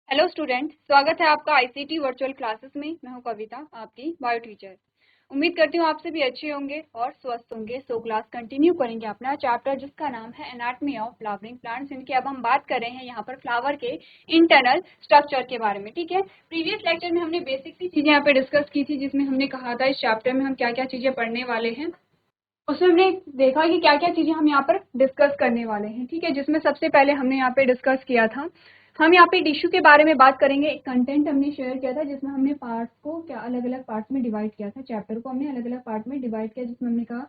Hello student, स्वागत है आपका आईसीटी वर्चुअल क्लासेस में। मैं हूं कविता, आपकी बायो टीचर। उम्मीद करती हूँ आप सभी अच्छे होंगे और स्वस्थ होंगे। सो क्लास कंटिन्यू करेंगे अपना चैप्टर जिसका नाम है एनाटॉमी ऑफ फ्लावरिंग प्लांट्स। इनकी अब हम बात कर रहे हैं यहाँ पर फ्लावर के इंटरनल स्ट्रक्चर के बारे में। ठीक है, प्रीवियस लेक्चर में हमने बेसिक सी चीजें यहाँ पे डिस्कस की थी, जिसमें हमने कहा था इस चैप्टर में हम क्या क्या चीजें पढ़ने वाले हैं। उसमें हमने देखा कि क्या क्या चीजें हम यहाँ पर डिस्कस करने वाले हैं। ठीक है, जिसमें सबसे पहले हमने यहाँ पे डिस्कस किया था, हम यहाँ पे टिश्यू के बारे में बात करेंगे। एक कंटेंट हमने शेयर किया था जिसमें हमने पार्ट्स को क्या अलग अलग पार्ट्स में डिवाइड किया था। चैप्टर को हमने अलग अलग पार्ट में डिवाइड किया, जिसमें हमने कहा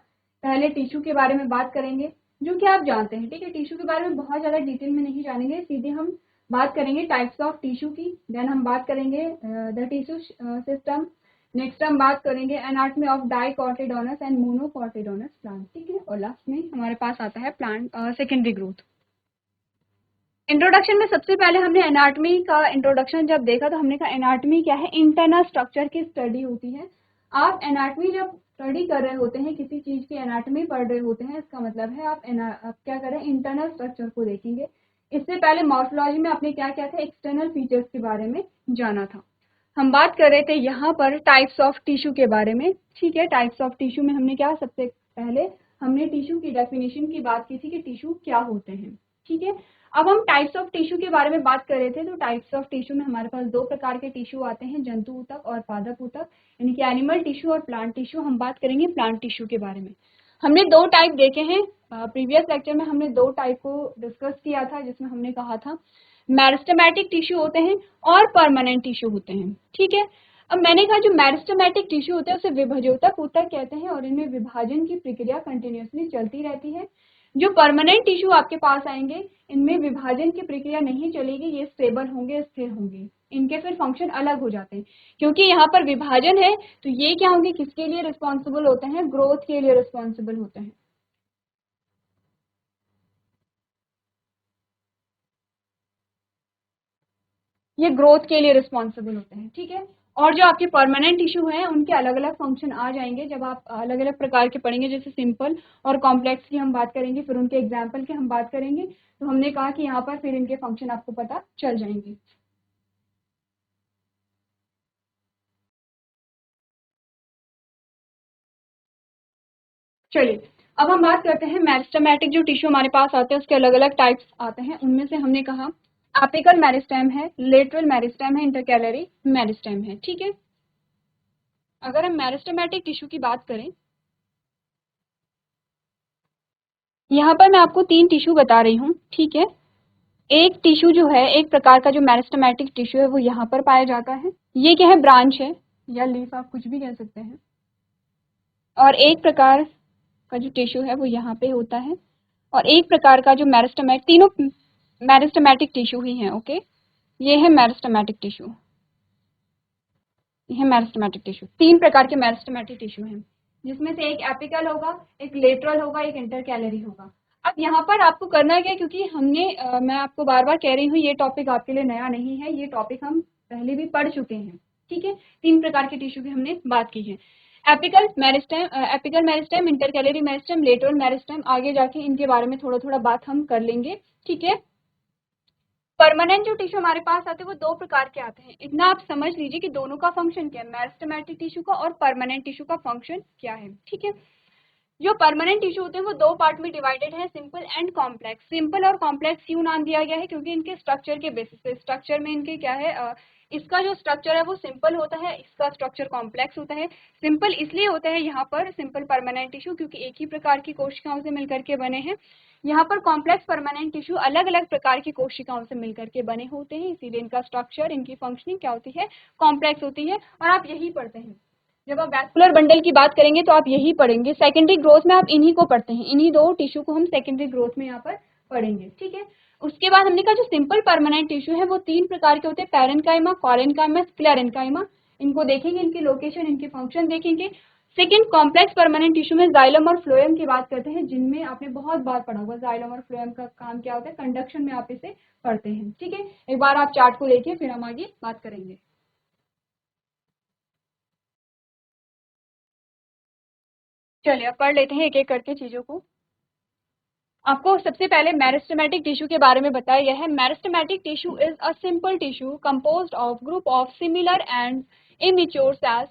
पहले टिश्यू के बारे में बात करेंगे, जो कि आप जानते हैं। ठीक है, टिश्यू के बारे में बहुत ज्यादा डिटेल में नहीं जानेंगे, सीधे हम बात करेंगे टाइप्स ऑफ टिश्यू की। देन हम बात करेंगे द टिश्यू सिस्टम। नेक्स्ट हम बात करेंगे anatomy of dicotyledonous and monocotyledonous plant. ठीक है, और लास्ट में हमारे पास आता है प्लांट सेकेंडरी ग्रोथ। इंट्रोडक्शन में सबसे पहले हमने एनाटॉमी का इंट्रोडक्शन जब देखा तो हमने कहा एनाटॉमी क्या है, इंटरनल स्ट्रक्चर की स्टडी होती है। आप एनाटॉमी जब स्टडी कर रहे होते हैं, किसी चीज की एनाटॉमी पढ़ रहे होते हैं, इसका मतलब है आप क्या करें, इंटरनल स्ट्रक्चर को देखेंगे। इससे पहले मॉर्फोलॉजी में आपने क्या क्या था, एक्सटर्नल फीचर्स के बारे में जाना था। हम बात कर रहे थे यहाँ पर टाइप्स ऑफ टिश्यू के बारे में। ठीक है, टाइप्स ऑफ टिश्यू में हमने क्या, सबसे पहले हमने टिश्यू की डेफिनेशन की बात की थी कि टिश्यू क्या होते हैं। ठीक है, अब हम टाइप्स ऑफ टिश्यू के बारे में बात कर रहे थे। तो टाइप्स ऑफ टिश्यू में हमारे पास दो प्रकार के टिश्यू आते हैं, जंतु ऊतक और पादप ऊतक, यानी कि एनिमल टिश्यू और प्लांट टिश्यू। हम बात करेंगे प्लांट टिश्यू के बारे में। हमने दो टाइप देखे हैं, प्रीवियस लेक्चर में हमने दो टाइप को डिस्कस किया था, जिसमें हमने कहा था मेरिस्टेमेटिक टिश्यू होते हैं और परमानेंट टिश्यू होते हैं। ठीक है, अब मैंने कहा जो मेरिस्टेमेटिक टिश्यू होते हैं उसे विभज्योतक ऊतक कहते हैं और इनमें विभाजन की प्रक्रिया कंटिन्यूसली चलती रहती है। जो परमानेंट टिश्यू आपके पास आएंगे, इनमें विभाजन की प्रक्रिया नहीं चलेगी, ये स्टेबल होंगे, स्थिर होंगे। इनके फिर फंक्शन अलग हो जाते हैं, क्योंकि यहाँ पर विभाजन है। तो ये क्या होंगे, किसके लिए रिस्पॉन्सिबल होते हैं, ग्रोथ के लिए रिस्पॉन्सिबल होते हैं। ये ग्रोथ के लिए रिस्पॉन्सिबल होते हैं। ठीक है, और जो आपके परमानेंट टिश्यू हैं उनके अलग अलग फंक्शन आ जाएंगे जब आप अलग अलग प्रकार के पढ़ेंगे। जैसे सिंपल और कॉम्प्लेक्स की हम बात करेंगे, फिर उनके एग्जाम्पल की हम बात करेंगे। तो हमने कहा कि यहाँ पर फिर इनके फंक्शन आपको पता चल जाएंगे। चलिए, अब हम बात करते हैं मेरिस्टेमेटिक जो टिश्यू हमारे पास आते हैं उसके अलग अलग टाइप्स आते हैं। उनमें से हमने कहा एपिकल मेरिस्टेम है, लेटरल मेरिस्टेम है, इंटरकैलरी मेरिस्टेम है। ठीक है, अगर हम मेरिस्टेमेटिक टिश्यू की बात करें, यहाँ पर मैं आपको तीन टिश्यू बता रही हूँ। ठीक है, एक टिश्यू जो है, एक प्रकार का जो मेरिस्टेमेटिक टिश्यू है वो यहाँ पर पाया जाता है। ये क्या है, ब्रांच है या लीफ, आप कुछ भी कह सकते हैं। और एक प्रकार का जो टिश्यू है वो यहाँ पे होता है। और एक प्रकार का जो मेरिस्टेमेटिक, तीनों मेरिस्टेमेटिक टिश्यू ही हैं। ओके, ये है मेरिस्टेमेटिक टिश्यू, ये है मेरिस्टेमेटिक टिश्यू। तीन प्रकार के मेरिस्टेमेटिक टिश्यू हैं, जिसमें से एक एपिकल होगा, एक लेटरल होगा, एक इंटरकैलरी होगा। अब यहाँ पर आपको करना क्या है, क्योंकि हमने मैं आपको बार बार कह रही हूँ ये टॉपिक आपके लिए नया नहीं है, ये टॉपिक हम पहले भी पढ़ चुके हैं। ठीक है, तीन प्रकार के टिश्यू की हमने बात की है। Apical meristem, intercalary meristem, lateral meristem, आगे जाके इनके बारे में थोड़ा थोड़ा बात हम कर लेंगे। ठीक है, परमानेंट जो टिश्यू हमारे पास आते हैं वो दो प्रकार के आते हैं। इतना आप समझ लीजिए कि दोनों का फंक्शन क्या है, मेरिस्टेमेटिक टिश्यू का और परमानेंट टिश्यू का फंक्शन क्या है। ठीक है, जो परमानेंट टिश्यू होते हैं वो दो पार्ट में डिवाइडेड है, सिंपल एंड कॉम्प्लेक्स। सिंपल और कॉम्प्लेक्स क्यों नाम दिया गया है, क्योंकि इनके स्ट्रक्चर के बेसिस पे, स्ट्रक्चर में इनके क्या है, इसका जो स्ट्रक्चर है वो सिंपल होता है, इसका स्ट्रक्चर कॉम्प्लेक्स होता है। सिंपल इसलिए होता है यहाँ पर सिंपल परमानेंट टिश्यू, क्योंकि एक ही प्रकार की कोशिकाओं से मिलकर के बने हैं। यहाँ पर कॉम्प्लेक्स परमानेंट टिश्यू अलग अलग प्रकार की कोशिकाओं से मिलकर के बने होते हैं, इसीलिए इनका स्ट्रक्चर, इनकी फंक्शनिंग क्या होती है, कॉम्प्लेक्स होती है। और आप यही पढ़ते हैं जब आप वैस्कुलर बंडल की बात करेंगे, तो आप यही पढ़ेंगे। सेकेंडरी ग्रोथ में आप इन्हीं को पढ़ते हैं, इन्हीं दो टिश्यू को हम सेकेंडरी ग्रोथ में यहाँ पर पढ़ेंगे। ठीक है, उसके बाद हमने कहा जो सिंपल परमानेंट टिश्यू है वो तीन प्रकार के होते हैं, पैरेन्काइमा, कोरेन्काइमा, स्क्लेरेन्काइमा। इनको देखेंगे, इनकी लोकेशन, इनके फंक्शन देखेंगे। सेकेंड, कॉम्प्लेक्स परमानेंट टिश्यू में जाइलम और फ्लोएम की बात करते हैं, जिनमें आपने बहुत बार पढ़ा होगा जाइलम और फ्लोएम का काम क्या होता है, कंडक्शन में आप इसे पढ़ते हैं। ठीक है, एक बार आप चार्ट को देखिए, फिर हम आगे बात करेंगे। चलिए अब पढ़ लेते हैं एक एक करके चीजों को। आपको सबसे पहले मेरिस्टेमेटिक टिश्यू के बारे में बताया गया है। Meristematic tissue is a simple tissue composed of group of similar and immature cells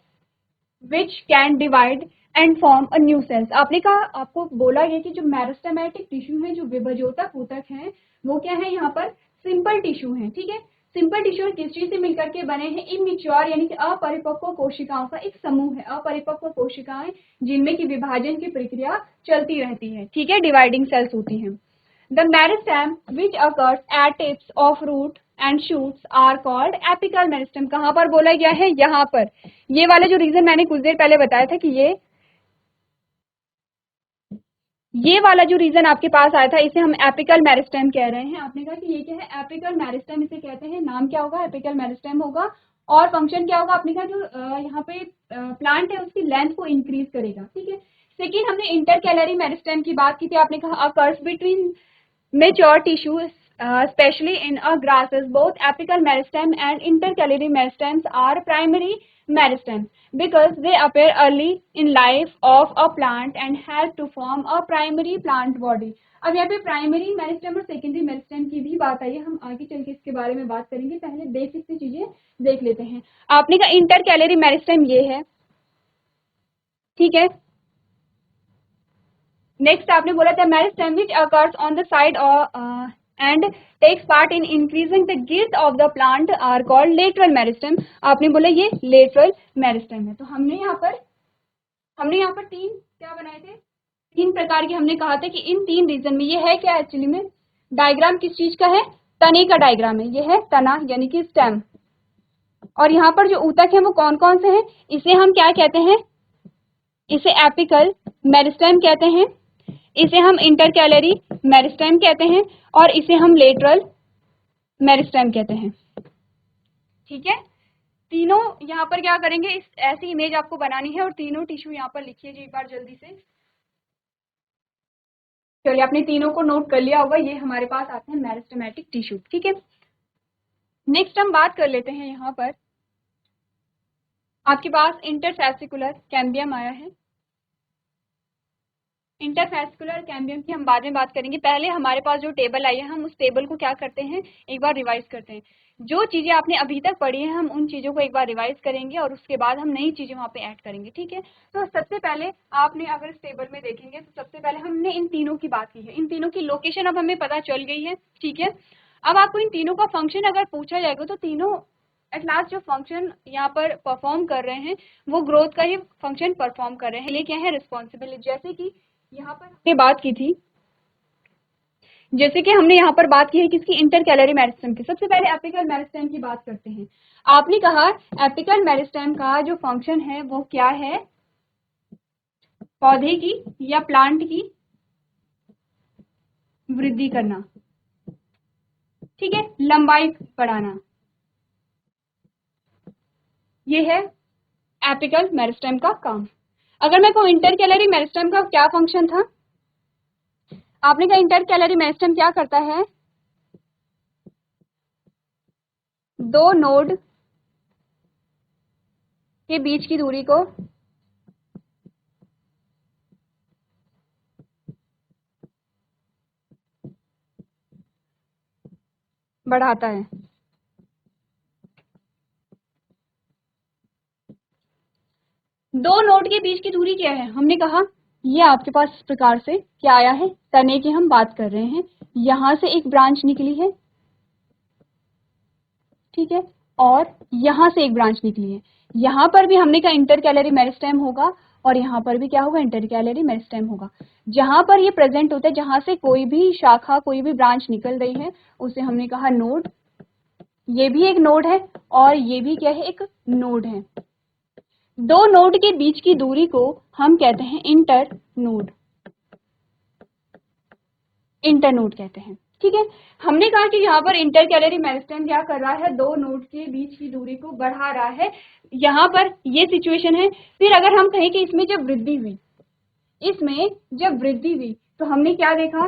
which can divide and form a new sales. आपने कहा, आपको बोला गया कि जो मेरिस्टेमेटिक टिश्यू है, जो विभाजोतक ऊतक है, वो क्या है, यहाँ पर सिंपल टिश्यू है। ठीक है, सिंपल टिश्यू किस चीज से मिलकर के बने हैं? इमेच्योर यानी कि अपरिपक्व कोशिकाओं का एक समूह है। अपरिपक्व कोशिकाएं जिनमें की विभाजन की प्रक्रिया चलती रहती है। ठीक है, डिवाइडिंग सेल्स होती हैं। The meristem which occurs at tips of root and shoots are called apical meristem. कहाँ पर बोला गया है? यहाँ पर। ये वाला जो रीजन मैंने कुछ देर पहले बताया था कि ये वाला जो रीजन आपके पास आया था, इसे हम एपिकल मेरिस्टेम कह रहे हैं। आपने कहा कि ये क्या है? एपिकल मेरिस्टेम इसे कहते हैं। नाम क्या होगा? एपिकल मेरिस्टेम होगा। और फंक्शन क्या होगा? आपने कहा जो यहाँ पे प्लांट है उसकी लेंथ को इंक्रीज करेगा। ठीक है। सेकेंड, हमने इंटरकैलरी मेरिस्टेम की बात की थी। आपने कहा a curve between mature tissues, especially in grasses, both apical meristem and intercalary meristems are primary meristems because they appear early in life of a plant and help to form a primary plant body. अब यहाँ पे primary meristem और secondary meristem की भी बात आई है। हम आगे चल के इसके बारे में बात करेंगे। पहले बेसिक सी चीजें देख लेते हैं। आपने कहा इंटरकैलरी मेरिस्टेम ये है। ठीक है। नेक्स्ट आपने बोला था meristem which occurs on the side and takes part in increasing the girth of the plant are called lateral meristem. आपने बोला ये लेटरल मेरिस्टेम है। तो हमने यहाँ पर तीन क्या बनाए थे? तीन प्रकार के। हमने कहा था कि इन तीन रीजन में ये है क्या? एक्चुअली में डायग्राम किस चीज का है? तने का डायग्राम है। ये है तना यानी कि स्टेम। और यहाँ पर जो ऊतक है वो कौन कौन से हैं? इसे हम क्या कहते हैं? इसे एपिकल मेरिस्टेम कहते हैं, इसे हम इंटरकैलरी मेरिस्टेम कहते हैं और इसे हम लेटरल मेरिस्टेम कहते हैं। ठीक है। तीनों यहाँ पर क्या करेंगे? इस ऐसी इमेज आपको बनानी है और तीनों टिश्यू यहाँ पर लिखिए जी एक बार जल्दी से। चलिए, आपने तीनों को नोट कर लिया होगा। ये हमारे पास आते हैं मेरिस्टेमेटिक टिश्यू। ठीक है। नेक्स्ट हम बात कर लेते हैं। यहाँ पर आपके पास इंटरफेसिकुलर कैम्बियम आया है। इंटरफेस्कुलर कैम्बियम की हम बाद में बात करेंगे। पहले हमारे पास जो टेबल आई है, हम उस टेबल को क्या करते हैं? एक बार रिवाइज करते हैं। जो चीजें आपने अभी तक पढ़ी है, हम उन चीजों को एक बार रिवाइज करेंगे और उसके बाद हम नई चीजें वहाँ पे ऐड करेंगे। ठीक है। तो सबसे पहले आपने अगर इस टेबल में देखेंगे तो सबसे पहले हमने इन तीनों की बात की है। इन तीनों की लोकेशन अब हमें पता चल गई है। ठीक है। अब आपको इन तीनों का फंक्शन अगर पूछा जाएगा तो तीनों एट लास्ट जो फंक्शन यहाँ पर परफॉर्म कर रहे हैं वो ग्रोथ का ही फंक्शन परफॉर्म कर रहे हैं। ये क्या है? रिस्पॉन्सिबिलिटी। जैसे कि हमने यहाँ पर बात की है किसकी? इंटरकैलरी मेरिस्टेम की। सबसे पहले एपिकल मेरिस्टेम की बात करते हैं। आपने कहा एपिकल मेरिस्टेम का जो फंक्शन है वो क्या है? पौधे की या प्लांट की वृद्धि करना। ठीक है, लंबाई बढ़ाना। ये है एपिकल मेरिस्टेम का काम। अगर मैं कहूँ इंटरकैलरी मेरिस्टेम का क्या फंक्शन था? आपने कहा इंटरकैलरी मेरिस्टेम क्या करता है? दो नोड के बीच की दूरी को बढ़ाता है। दो नोड के बीच की दूरी क्या है? हमने कहा ये आपके पास इस प्रकार से क्या आया है? तने की हम बात कर रहे हैं। यहां से एक ब्रांच निकली है। ठीक है। और यहां से एक ब्रांच निकली है। यहां पर भी हमने कहा इंटरकैलरी मेरिस्टेम होगा और यहाँ पर भी क्या होगा? इंटरकैलरी मेरिस्टेम होगा। जहां पर ये प्रेजेंट होता है, जहां से कोई भी शाखा, कोई भी ब्रांच निकल रही है, उसे हमने कहा नोड। ये भी एक नोड है और ये भी क्या है? एक नोड है। दो नोड के बीच की दूरी को हम कहते हैं इंटरनोड। इंटरनोड कहते हैं। ठीक है। हमने कहा कि यहाँ पर इंटरकैलरी मेरिस्टेम क्या कर रहा है? दो नोड के बीच की दूरी को बढ़ा रहा है। यहाँ पर ये सिचुएशन है। फिर अगर हम कहें कि इसमें जब वृद्धि हुई, तो हमने क्या देखा?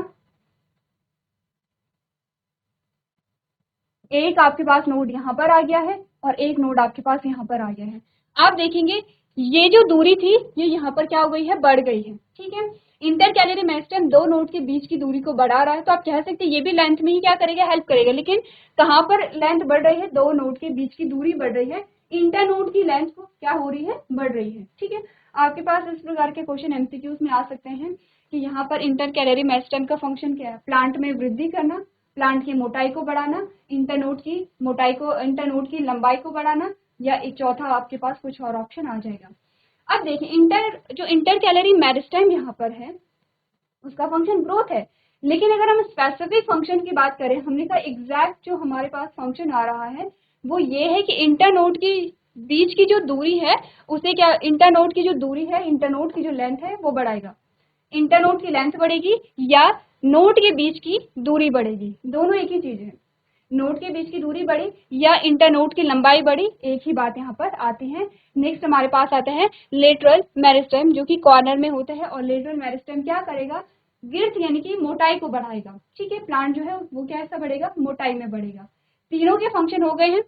एक आपके पास नोड यहाँ पर आ गया है और एक नोड आपके पास यहाँ पर आ गया है। आप देखेंगे ये जो दूरी थी ये यहाँ पर क्या हो गई है, बढ़ गई है। ठीक है, इंटरकैलरी मेरिस्टेम दो नोड के बीच की दूरी को बढ़ा रहा है, तो आप कह सकते हैं ये भी लेंथ में ही क्या करेगा, हेल्प करेगा। लेकिन कहाँ पर लेंथ बढ़ रही है, दो नोड के बीच की दूरी बढ़ रही है, इंटर नोड की लेंथ को क्या हो रही है, बढ़ रही है। ठीक है, आपके पास इस प्रकार के क्वेश्चन एमसीक्यूज में आ सकते हैं कि यहाँ पर इंटरकैलरी मेरिस्टेम का फंक्शन क्या है, प्लांट में वृद्धि करना, प्लांट की मोटाई को बढ़ाना, इंटरनोड की मोटाई को, इंटरनोड की लंबाई को बढ़ाना, या एक चौथा आपके पास कुछ और ऑप्शन आ जाएगा। अब देखिए जो इंटर कैलोरी मेरिस्टेम यहाँ पर है उसका फंक्शन ग्रोथ है, लेकिन अगर हम स्पेसिफिक फंक्शन की बात करें, हमने कहा एग्जैक्ट जो हमारे पास फंक्शन आ रहा है वो ये है कि इंटरनोड की बीच की जो दूरी है उसे क्या, इंटरनोड की जो दूरी है, इंटरनोड की जो लेंथ है वो बढ़ाएगा, इंटरनोड की लेंथ बढ़ेगी या नोड के बीच की दूरी बढ़ेगी, दोनों एक ही चीज है। नोड के बीच की दूरी बढ़ी या इंटरनोड की लंबाई बढ़ी, एक ही बात यहाँ पर आती है। नेक्स्ट हमारे पास आता है लेटरल मेरिस्टेम जो कि कॉर्नर में होता है, और लेटरल मेरिस्टेम क्या करेगा, गिर्थ यानी कि मोटाई को बढ़ाएगा। ठीक है, प्लांट जो है वो कैसा बढ़ेगा, मोटाई में बढ़ेगा। तीनों के फंक्शन हो गए हैं।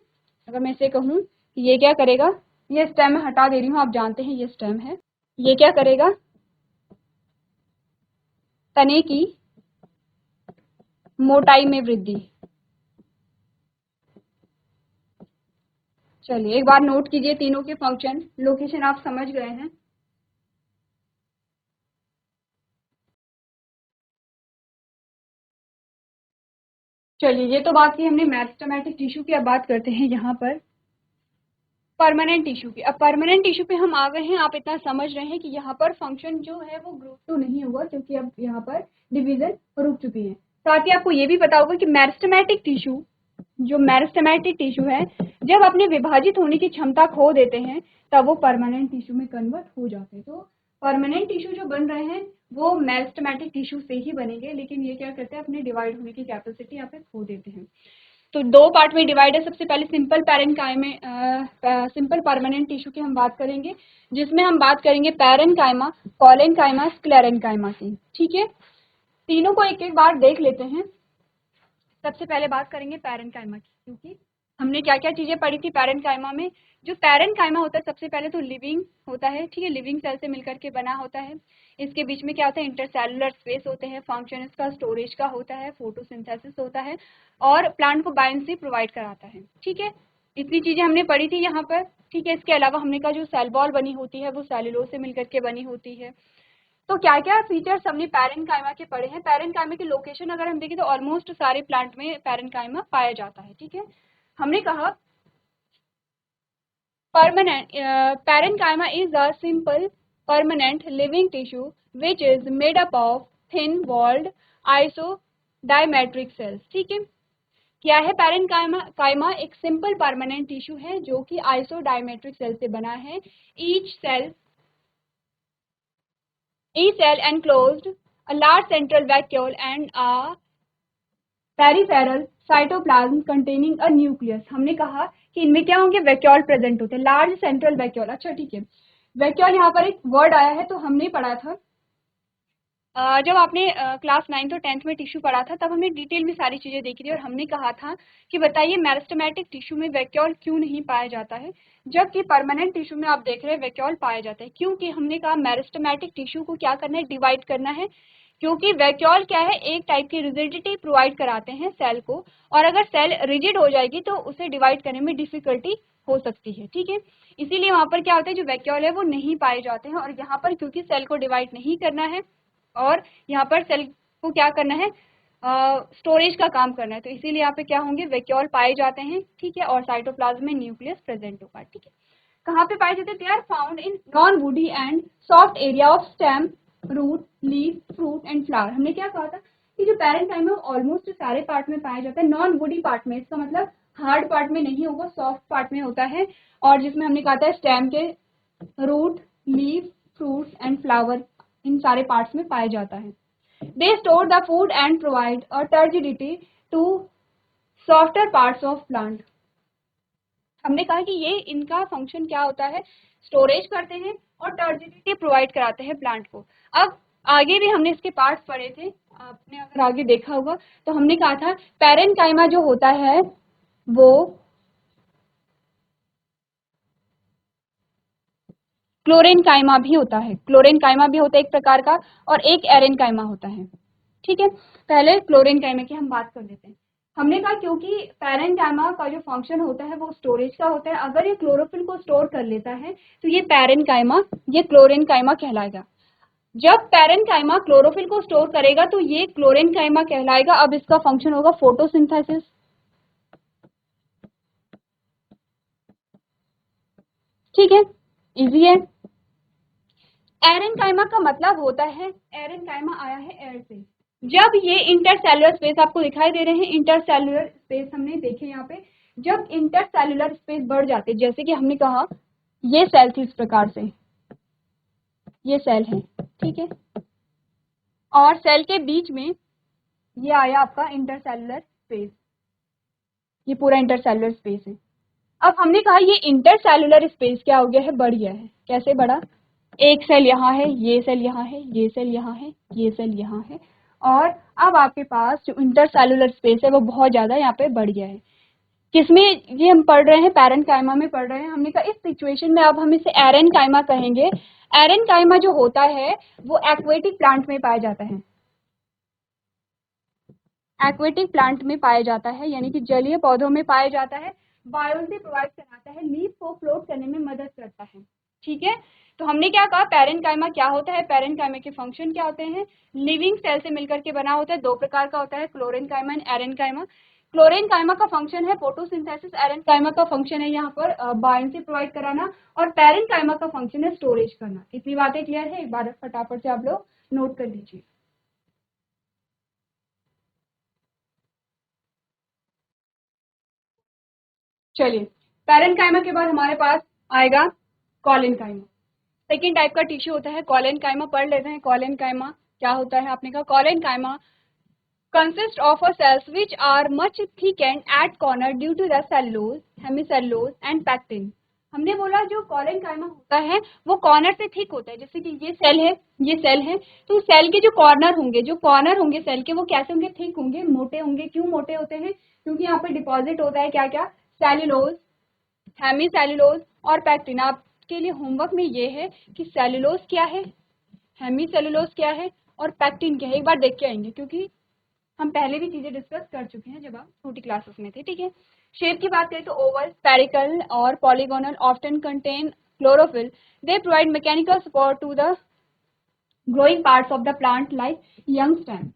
अगर मैं इसे कहूँ ये क्या करेगा, ये स्टेम में हटा दे रही हूँ, आप जानते हैं ये स्टेम है, ये क्या करेगा, तने की मोटाई में वृद्धि। चलिए एक बार नोट कीजिए तीनों के फंक्शन, लोकेशन आप समझ गए हैं। चलिए ये तो बात की हमने मेरिस्टेमेटिक टिश्यू की, अब बात करते हैं यहाँ पर परमानेंट टिश्यू की। अब परमानेंट टिश्यू पे हम आ गए हैं, आप इतना समझ रहे हैं कि यहाँ पर फंक्शन जो है वो ग्रुप टू नहीं हुआ क्योंकि अब यहाँ पर डिवीजन रुक चुकी है। साथ ही आपको ये भी पता होगा कि मेरिस्टेमेटिक टिश्यू, जो मेरिस्टेमेटिक टिश्यू है, जब अपने विभाजित होने की क्षमता खो देते हैं तब वो परमानेंट टिश्यू में कन्वर्ट हो जाते हैं। तो परमानेंट टिश्यू जो बन रहे हैं वो मेरिस्टेमेटिक टिश्यू से ही बनेंगे, लेकिन ये क्या करते हैं, अपने डिवाइड होने की कैपेसिटी यहाँ पे खो देते हैं। तो दो पार्ट में डिवाइड है। सबसे पहले simple parenchyma, simple permanent tissue की हम बात करेंगे, जिसमें हम बात करेंगे पैरेन्काइमा, कोलेनकाइमा, स्क्लेरेन्काइमा की। ठीक है, तीनों को एक एक बार देख लेते हैं। सबसे पहले बात करेंगे पैरेन्काइमा की, क्योंकि हमने क्या क्या चीजें पढ़ी थी पैरेन्काइमा में। जो पैरेन्काइमा होता है सबसे पहले तो लिविंग होता है। ठीक है, लिविंग सेल से मिलकर के बना होता है। इसके बीच में क्या होता है, इंटरसेलुलर स्पेस होते हैं, फंक्शन इसका स्टोरेज का होता है, फोटोसिंथेसिस होता है, और प्लांट को बायोएनर्जी प्रोवाइड कराता है। ठीक है, इतनी चीजें हमने पढ़ी थी यहाँ पर। ठीक है, इसके अलावा हमने कहा जो सेल वॉल बनी होती है वो सेलुलोज से मिलकर के बनी होती है। तो क्या क्या फीचर्स हमने पैरेन्काइमा के पढ़े हैं। पैरेन्काइमा की लोकेशन अगर हम देखें तो ऑलमोस्ट सारे प्लांट में पैरेन्काइमा पाया जाता है। ठीक है, हमने कहा permanent parenchyma is a simple permanent living tissue which is made up of thin walled isodimetric cells। ठीक है, क्या है पैरेन्काइमा, काइमा एक सिंपल परमानेंट टिश्यू है जो कि आइसोडायमेट्रिक सेल से बना है। each cell enclosed a large central vacuole and a peripheral cytoplasm containing a nucleus. हमने कहा कि इनमें क्या होंगे, वैक्यूल प्रेजेंट होते हैं, लार्ज सेंट्रल वैक्यूल। अच्छा ठीक है, वैक्यूल यहाँ पर एक वर्ड आया है तो हमने पढ़ा था, जब आपने क्लास 9th और 10th में टिश्यू पढ़ा था तब हमने डिटेल में सारी चीजें देखी थी, और हमने कहा था कि बताइए मेरिस्टेमेटिक टिश्यू में वैक्यूल क्यों नहीं पाया जाता है, जबकि परमानेंट टिश्यू में आप देख रहे हैं वैक्यूल पाया जाता है। क्योंकि हमने कहा मेरिस्टेमेटिक टिश्यू को क्या करना है, डिवाइड करना है, क्योंकि वैक्यूल क्या है, एक टाइप की रिजिडिटी प्रोवाइड कराते हैं सेल को, और अगर सेल रिजिड हो जाएगी तो उसे डिवाइड करने में डिफिकल्टी हो सकती है। ठीक है, इसीलिए वहां पर क्या होता है, जो वैक्यूल है वो नहीं पाए जाते हैं, और यहाँ पर क्योंकि सेल को डिवाइड नहीं करना है और यहाँ पर सेल को क्या करना है, स्टोरेज का काम करना है, तो इसीलिए यहाँ पे क्या होंगे, वैक्यूल पाए जाते हैं। ठीक है, और साइटोप्लाज्म में न्यूक्लियस प्रेजेंट होगा। ठीक है, कहाँ पे पाए जाते हैं, they are found in non woody and soft area of stem, root, leaf, fruit and flower. हमने क्या कहा था कि जो पैरेन्काइमा ऑलमोस्ट सारे पार्ट में पाया जाता है, नॉन वुडी पार्ट में, इसका मतलब हार्ड पार्ट में नहीं होगा, सॉफ्ट पार्ट में होता है, और जिसमें हमने कहा था स्टेम के root, leaf, fruit and flower, इन सारे पार्ट्स में पाया जाता है। They store the food and provide a turgidity to softer parts of plant. हमने कहा कि ये इनका फंक्शन क्या होता है, स्टोरेज करते हैं और टर्जिडिटी प्रोवाइड कराते हैं प्लांट को। अब आगे भी हमने इसके पार्ट्स पढ़े थे, आपने अगर आगे देखा होगा तो हमने कहा था पैरेन्काइमा जो होता है वो क्लोरेनकाइमा भी होता है, क्लोरेनकाइमा भी होता है एक प्रकार का, और एक एरेनकाइमा होता है। ठीक है, पहले क्लोरेनकाइमा की हम बात कर लेते हैं। हमने कहा क्योंकि पैरेनकाइमा का जो फंक्शन होता है वो स्टोरेज का होता है, अगर ये क्लोरोफिल को स्टोर कर लेता है तो ये पैरेनकाइमा, ये क्लोरेनकाइमा कहलाएगा। जब पैरेनकाइमा क्लोरोफिल को स्टोर करेगा तो ये क्लोरेनकाइमा कहलाएगा। अब इसका फंक्शन होगा फोटोसिंथेसिस। ठीक है, इजी है। एरेनकाइमा का मतलब होता है, एरेनकाइमा आया है एयर से। जब ये इंटरसेलुलर स्पेस आपको दिखाई दे रहे हैं, इंटरसेलुलर स्पेस हमने देखे यहाँ पे, जब इंटरसेलुलर स्पेस बढ़ जाते, जैसे कि हमने कहा ये सेल थी इस प्रकार से, ये सेल है, ठीक है, और सेल के बीच में ये आया आपका इंटरसेलुलर स्पेस, ये पूरा इंटरसेलुलर स्पेस है। अब हमने कहा ये इंटरसेलुलर स्पेस क्या हो गया है, बढ़ गया है। कैसे बढ़ा, एक सेल यहाँ है, ये सेल यहाँ है, ये सेल यहाँ है, ये सेल यहाँ है, और अब आपके पास जो इंटरसेलुलर स्पेस है वो बहुत ज्यादा यहाँ पे बढ़ गया है। किसमें ये हम पढ़ रहे हैं, पैरेनकाइमा में पढ़ रहे हैं। हमने कहा इस सिचुएशन में अब हम इसे एरेनकाइमा कहेंगे। एरेनकाइमा जो होता है वो एक्वेटिक प्लांट में पाया जाता है, एक्वेटिक प्लांट में पाया जाता है, यानी कि जलीय पौधों में पाया जाता है। बायोलॉजी प्रोवाइड कराता है, लीफ को फ्लोट करने में मदद करता है। ठीक है, तो हमने क्या कहा, पैरेनकाइमा क्या होता है, पैरेनकाइमा के फंक्शन क्या होते हैं, लिविंग सेल से मिलकर के बना होता है, दो प्रकार का होता है, क्लोरेनकाइमा एंड एरेनकाइमा। क्लोरेनकाइमा का फंक्शन है फोटोसिंथेसिस, एरेनकाइमा का फंक्शन है यहाँ पर बायोलॉजी प्रोवाइड कराना, और पैरेनकाइमा का फंक्शन है स्टोरेज करना। इतनी बातें क्लियर है, एक बार फटाफट से आप लोग नोट कर लीजिए। चलिए, पैरेनकाइमा के बाद हमारे पास आएगा कॉलेनकाइमा। सेकेंड टाइप का टिश्यू होता है कॉलेनकाइमा, पढ़ लेते हैं कॉलेनकाइमा क्या होता है। आपने कहा collenchyma consist of a cells which are much thickened at corner due to the cellulose, hemicellulose and pectin। हमने बोला जो कॉलेनकाइमा होता है वो कॉर्नर से थिक होता है, जैसे कि ये सेल है, ये सेल है, तो सेल के जो कॉर्नर होंगे, जो कॉर्नर होंगे सेल के, वो कैसे होंगे, थिक होंगे, मोटे होंगे। क्यों मोटे होते हैं, क्योंकि यहाँ पे डिपॉजिट होता है क्या क्या, सेल्यूलोज, हेमीसेल्यूलोज और पैक्टिन। आपके लिए होमवर्क में ये है कि सेल्यूलोज क्या है, हेमीसेल्यूलोज क्या है और पैक्टिन क्या है, एक बार देख के आएंगे, क्योंकि हम पहले भी चीजें डिस्कस कर चुके हैं जब आप छोटी क्लासेस में थे। ठीक है, शेप की बात करें तो ओवल, स्फेरिकल और polygonal, often contain chlorophyll. They provide mechanical support to the growing parts of the plant like young stem.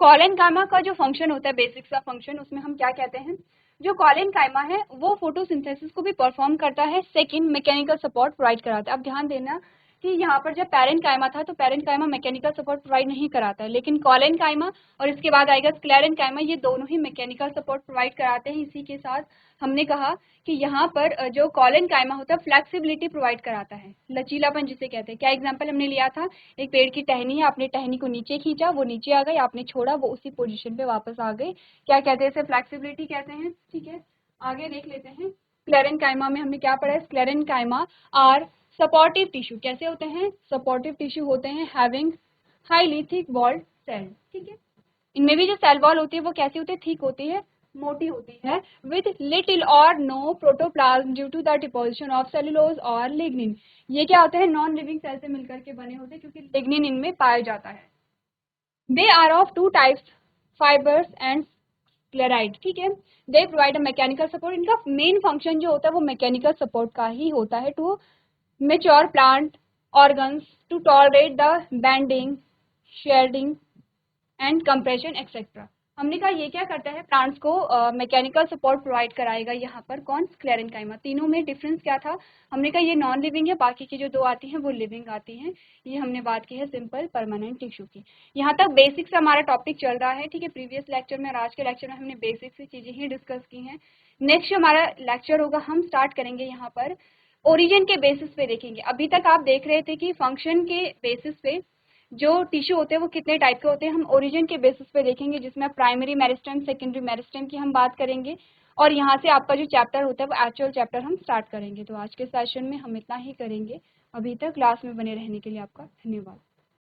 Collenchyma का जो फंक्शन होता है, बेसिक्स का फंक्शन, उसमें हम क्या कहते हैं, जो कॉलेनकाइमा है वो फोटोसिंथेसिस को भी परफॉर्म करता है, सेकंड मैकेनिकल सपोर्ट प्रोवाइड कराता है। अब ध्यान देना कि यहाँ पर जब पैरेनकाइमा था तो पैरेनकाइमा मैकेनिकल सपोर्ट प्रोवाइड नहीं कराता है, लेकिन कॉलेनकाइमा और इसके बाद आएगा स्क्लेरेनकाइमा, ये दोनों ही मैकेनिकल सपोर्ट प्रोवाइड कराते हैं। इसी के साथ हमने कहा कि यहाँ पर जो कॉलेनकाइमा होता है फ्लेक्सिबिलिटी प्रोवाइड कराता है, लचीलापन जिसे कहते हैं। क्या एग्जाम्पल हमने लिया था, एक पेड़ की टहनी है, आपने टहनी को नीचे खींचा, वो नीचे आ गई, आपने छोड़ा, वो उसी पोजीशन पे वापस आ गई, क्या कहते हैं, इसे फ्लेक्सिबिलिटी कहते हैं। ठीक है, आगे देख लेते हैं। स्क्लेरेनकाइमा में हमने क्या पढ़ा है, स्क्लेरेनकाइमा आर सपोर्टिव टिश्यू। कैसे होते हैं, सपोर्टिव टिश्यू होते हैं, having highly thick walled cell. ठीक है, इनमें भी जो सेल वॉल होती है वो कैसी होती है, थिक होती है, मोटी होती है, विथ लिटिल और no protoplasm due to the deposition of cellulose और लिग्निन। ये क्या होते हैं, नॉन लिविंग सेल से मिलकर के बने होते हैं, क्योंकि लिग्निन इनमें पाया जाता है। They are of two types, fibres and sclereid. ठीक है, they provide a mechanical support. इनका मेन फंक्शन जो होता है वो मैकेनिकल सपोर्ट का ही होता है, to mature plant organs to tolerate the bending, shearing and compression etc। हमने कहा ये क्या करता है, प्लांट्स को मैकेनिकल सपोर्ट प्रोवाइड कराएगा। यहाँ पर कौन, स्क्लेरेनकाइमा। तीनों में डिफरेंस क्या था, हमने कहा ये नॉन लिविंग है, बाकी की जो दो आती हैं वो लिविंग आती हैं। ये हमने बात की है सिंपल परमानेंट टिश्यू की। यहाँ तक बेसिक्स से हमारा टॉपिक चल रहा है। ठीक है, प्रीवियस लेक्चर में और आज के लेक्चर में हमने बेसिक्स से चीजें ही डिस्कस की हैं। नेक्स्ट हमारा लेक्चर होगा, हम स्टार्ट करेंगे यहाँ पर ओरिजिन के बेसिस पे देखेंगे। अभी तक आप देख रहे थे कि फंक्शन के बेसिस पे जो टिश्यू होते हैं वो कितने टाइप के होते हैं, हम ओरिजिन के बेसिस पे देखेंगे, जिसमें प्राइमरी मेरिस्टेम, सेकेंडरी मेरिस्टेम की हम बात करेंगे। और यहाँ से आपका जो चैप्टर होता है वो एक्चुअल चैप्टर हम स्टार्ट करेंगे। तो आज के सेशन में हम इतना ही करेंगे। अभी तक क्लास में बने रहने के लिए आपका धन्यवाद।